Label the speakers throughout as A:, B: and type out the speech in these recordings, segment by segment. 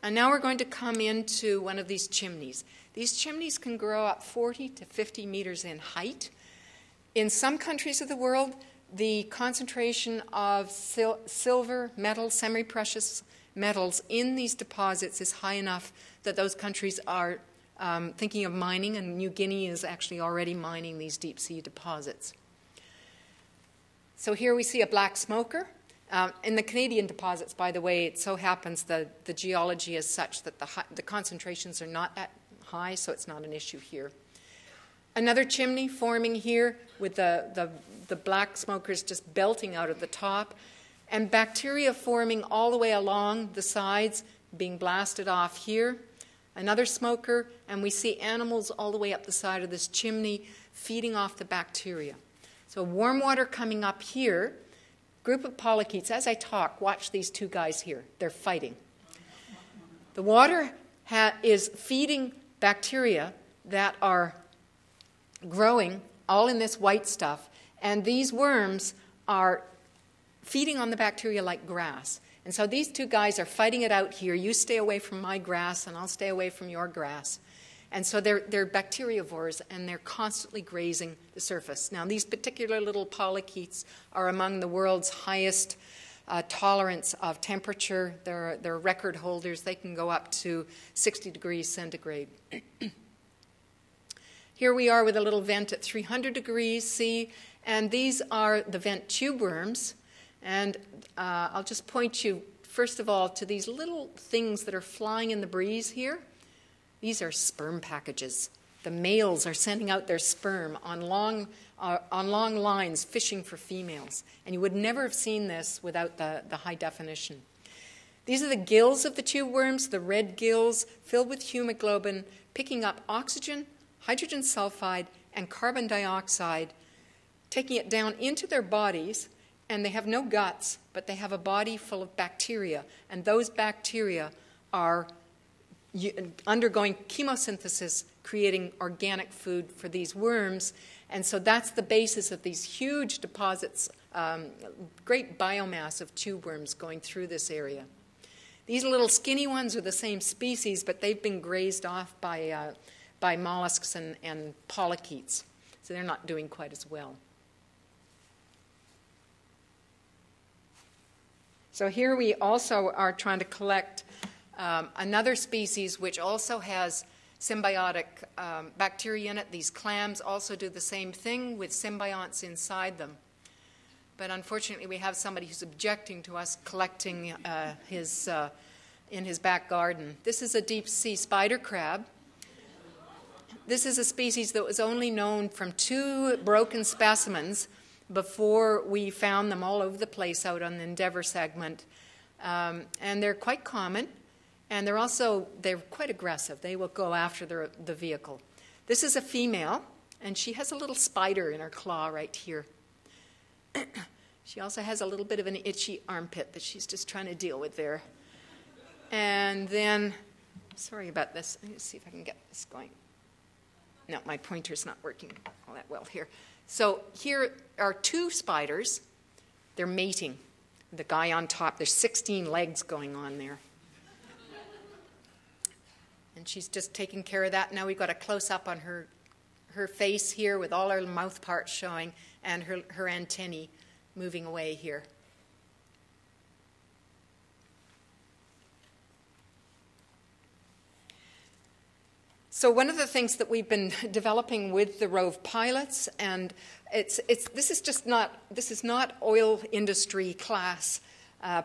A: And now we're going to come into one of these chimneys. These chimneys can grow up 40 to 50 meters in height. In some countries of the world, the concentration of silver, metal, semi-precious metals in these deposits is high enough that those countries are thinking of mining, and New Guinea is actually already mining these deep sea deposits. So here we see a black smoker. In the Canadian deposits, by the way, it so happens that the geology is such that the concentrations are not that high, so it's not an issue here. Another chimney forming here with the black smokers just belting out of the top, and bacteria forming all the way along the sides, being blasted off here. Another smoker, and we see animals all the way up the side of this chimney feeding off the bacteria. So warm water coming up here. Group of polychaetes. As I talk, watch these two guys here. They're fighting. The water is feeding bacteria that are growing all in this white stuff, and these worms are feeding on the bacteria like grass. And so these two guys are fighting it out here. You stay away from my grass, and I'll stay away from your grass. And so they're bacteriivores, and they're constantly grazing the surface. Now, these particular little polychaetes are among the world's highest tolerance of temperature. They're record holders. They can go up to 60 degrees centigrade. Here we are with a little vent at 300 degrees C, and these are the vent tube worms. And I'll just point you, first of all, to these little things that are flying in the breeze here. These are sperm packages. The males are sending out their sperm on long lines, fishing for females. And you would never have seen this without the high definition. These are the gills of the tube worms, the red gills filled with hemoglobin, picking up oxygen, hydrogen sulfide, and carbon dioxide, taking it down into their bodies. And they have no guts, but they have a body full of bacteria. And those bacteria are undergoing chemosynthesis, creating organic food for these worms. And so that's the basis of these huge deposits, great biomass of tube worms going through this area. These little skinny ones are the same species, but they've been grazed off by mollusks and polychaetes. So they're not doing quite as well. So here we also are trying to collect another species which also has symbiotic bacteria in it. These clams also do the same thing with symbionts inside them. But unfortunately, we have somebody who's objecting to us collecting in his back garden. This is a deep sea spider crab. This is a species that was only known from 2 broken specimens before we found them all over the place out on the Endeavour segment. And they're quite common. And they're quite aggressive. They will go after the vehicle. This is a female, and she has a little spider in her claw right here. She also has a little bit of an itchy armpit that she's just trying to deal with there. And then, sorry about this. Let me see if I can get this going. No, my pointer's not working all that well here. So here are 2 spiders. They're mating. The guy on top, there's 16 legs going on there. And she's just taking care of that. Now we've got a close-up on her face here with all her mouth parts showing and her antennae moving away here. So one of the things that we've been developing with the Rove pilots, and this is not oil industry class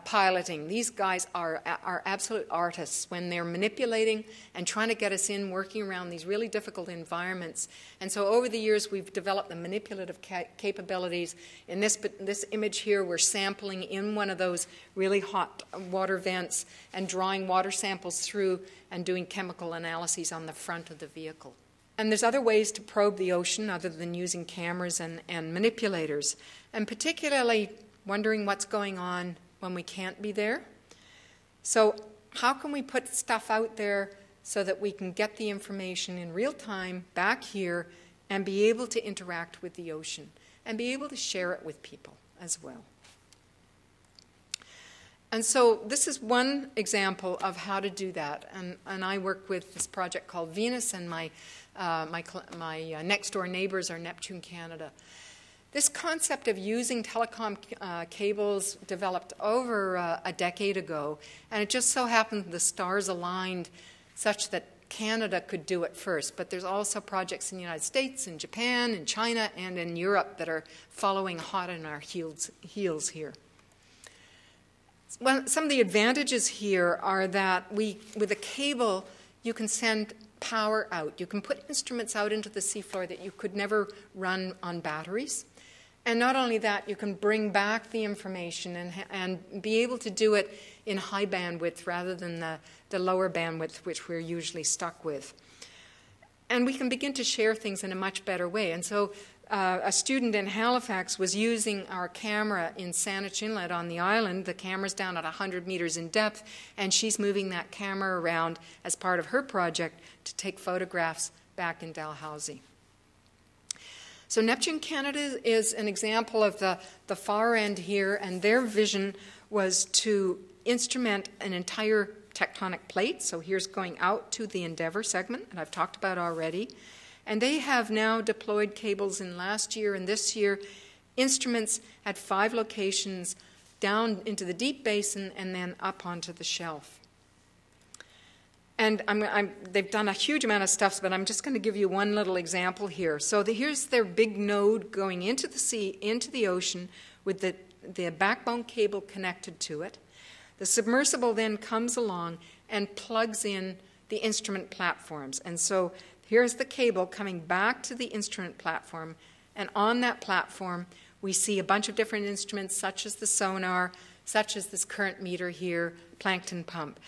A: piloting. These guys are absolute artists when they're manipulating and trying to get us in working around these really difficult environments. And so over the years, we've developed the manipulative capabilities. In this image here, we're sampling in one of those really hot water vents and drawing water samples through and doing chemical analyses on the front of the vehicle. And there's other ways to probe the ocean other than using cameras and manipulators, and particularly wondering what's going on when we can't be there. So how can we put stuff out there so that we can get the information in real time back here and be able to interact with the ocean and be able to share it with people as well? And so this is one example of how to do that. And I work with this project called Venus, and my next-door neighbors are Neptune Canada. This concept of using telecom cables developed over a decade ago, and it just so happened the stars aligned such that Canada could do it first. But there's also projects in the United States, in Japan, in China, and in Europe that are following hot on our heels here. Well, some of the advantages here are that with a cable, you can send power out. You can put instruments out into the seafloor that you could never run on batteries. And not only that, you can bring back the information and be able to do it in high bandwidth rather than the lower bandwidth which we're usually stuck with. And we can begin to share things in a much better way. And so a student in Halifax was using our camera in Saanich Inlet on the island. The camera's down at 100 meters in depth, and she's moving that camera around as part of her project to take photographs back in Dalhousie. So Neptune Canada is an example of the far end here, and their vision was to instrument an entire tectonic plate. So here's going out to the Endeavour segment, that I've talked about already. And they have now deployed cables in last year and this year, instruments at 5 locations down into the deep basin and then up onto the shelf. And they've done a huge amount of stuff, but I'm just going to give you one little example here. So here's their big node going into the sea, into the ocean, with the backbone cable connected to it. The submersible then comes along and plugs in the instrument platforms. And so here's the cable coming back to the instrument platform, and on that platform we see a bunch of different instruments, such as the sonar, such as this current meter here, plankton pump.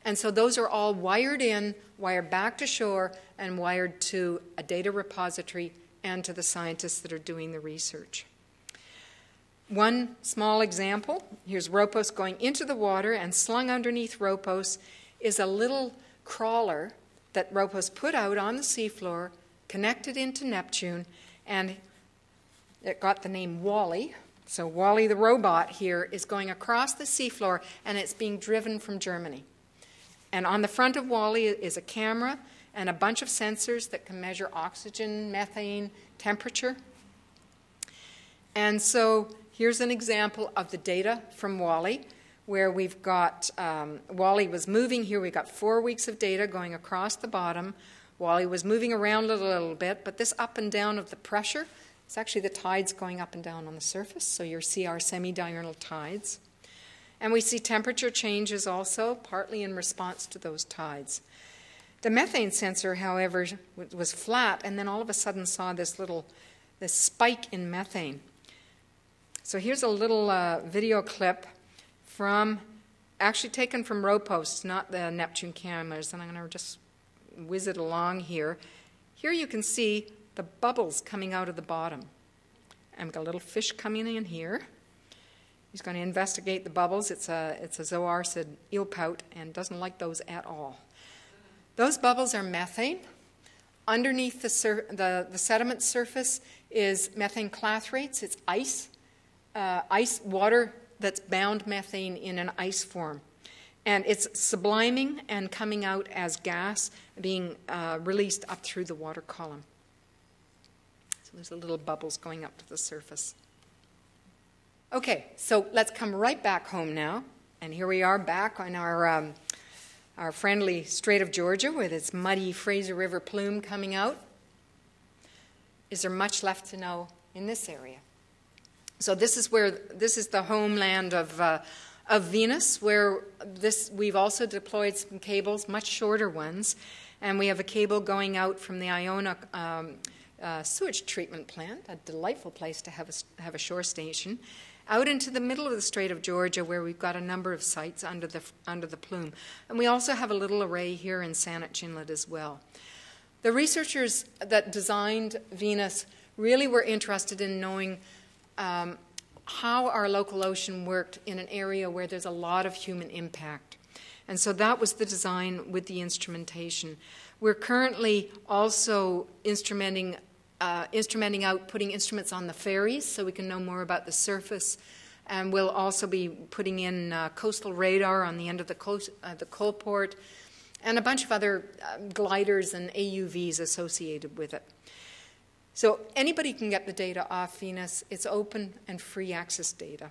A: And so those are all wired in, wired back to shore, and wired to a data repository and to the scientists that are doing the research. One small example, here's Ropos going into the water, and slung underneath Ropos is a little crawler that Ropos put out on the seafloor, connected into Neptune, and it got the name Wally. So Wally the robot here is going across the seafloor, and it's being driven from Germany. And on the front of Wally is a camera and a bunch of sensors that can measure oxygen, methane, temperature. And so here's an example of the data from Wally, where we've got, Wally was moving here. We've got 4 weeks of data going across the bottom. Wally was moving around a little bit, but this up and down of the pressure, it's actually the tides going up and down on the surface, so you see our semi-diurnal tides. And we see temperature changes also, partly in response to those tides. The methane sensor, however, was flat, and then all of a sudden saw this spike in methane. So here's a little video clip actually taken from Ropos, not the Neptune cameras, and I'm going to just whiz it along here. Here you can see the bubbles coming out of the bottom. And we've got a little fish coming in here. He's going to investigate the bubbles. It's a zooarcid eelpout and doesn't like those at all. Those bubbles are methane. Underneath the sediment surface is methane clathrates. It's ice water that's bound methane in an ice form. And it's subliming and coming out as gas being released up through the water column. So there's the little bubbles going up to the surface. Okay, so let's come right back home now. And here we are back on our friendly Strait of Georgia with its muddy Fraser River plume coming out. Is there much left to know in this area? So this is the homeland of Venus, where we've also deployed some cables, much shorter ones, and we have a cable going out from the Iona sewage treatment plant, a delightful place to have a shore station, out into the middle of the Strait of Georgia, where we've got a number of sites under the plume. And we also have a little array here in Saanich Inlet as well. The researchers that designed Venus really were interested in knowing how our local ocean worked in an area where there's a lot of human impact. And so that was the design with the instrumentation. We're currently also instrumenting out, putting instruments on the ferries so we can know more about the surface And we'll also be putting in coastal radar on the end of the coal port, and a bunch of other gliders and AUVs associated with it. So anybody can get the data off Venus. It's open and free access data.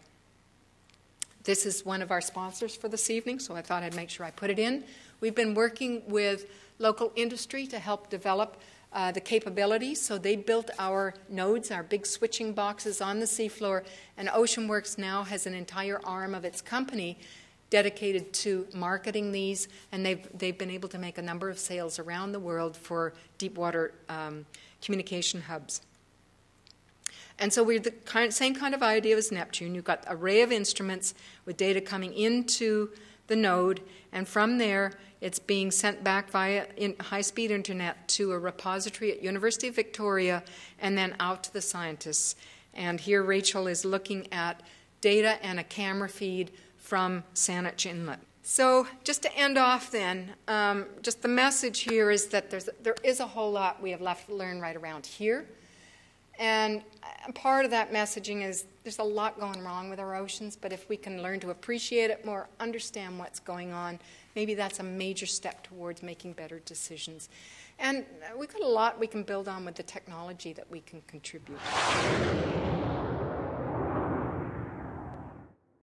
A: This is one of our sponsors for this evening, so I thought I'd make sure I put it in. We've been working with local industry to help develop the capabilities. So they built our nodes, our big switching boxes on the seafloor, and OceanWorks now has an entire arm of its company dedicated to marketing these, and they've been able to make a number of sales around the world for deep water communication hubs. And so we're the same kind of idea as Neptune. You've got an array of instruments with data coming into the node, and from there it's being sent back via high-speed internet to a repository at University of Victoria and then out to the scientists. And here Rachel is looking at data and a camera feed from Saanich Inlet. So just to end off then, just the message here is that there is a whole lot we have left to learn right around here. And part of that messaging is there's a lot going wrong with our oceans, but if we can learn to appreciate it more, understand what's going on, maybe that's a major step towards making better decisions. And we've got a lot we can build on with the technology that we can contribute.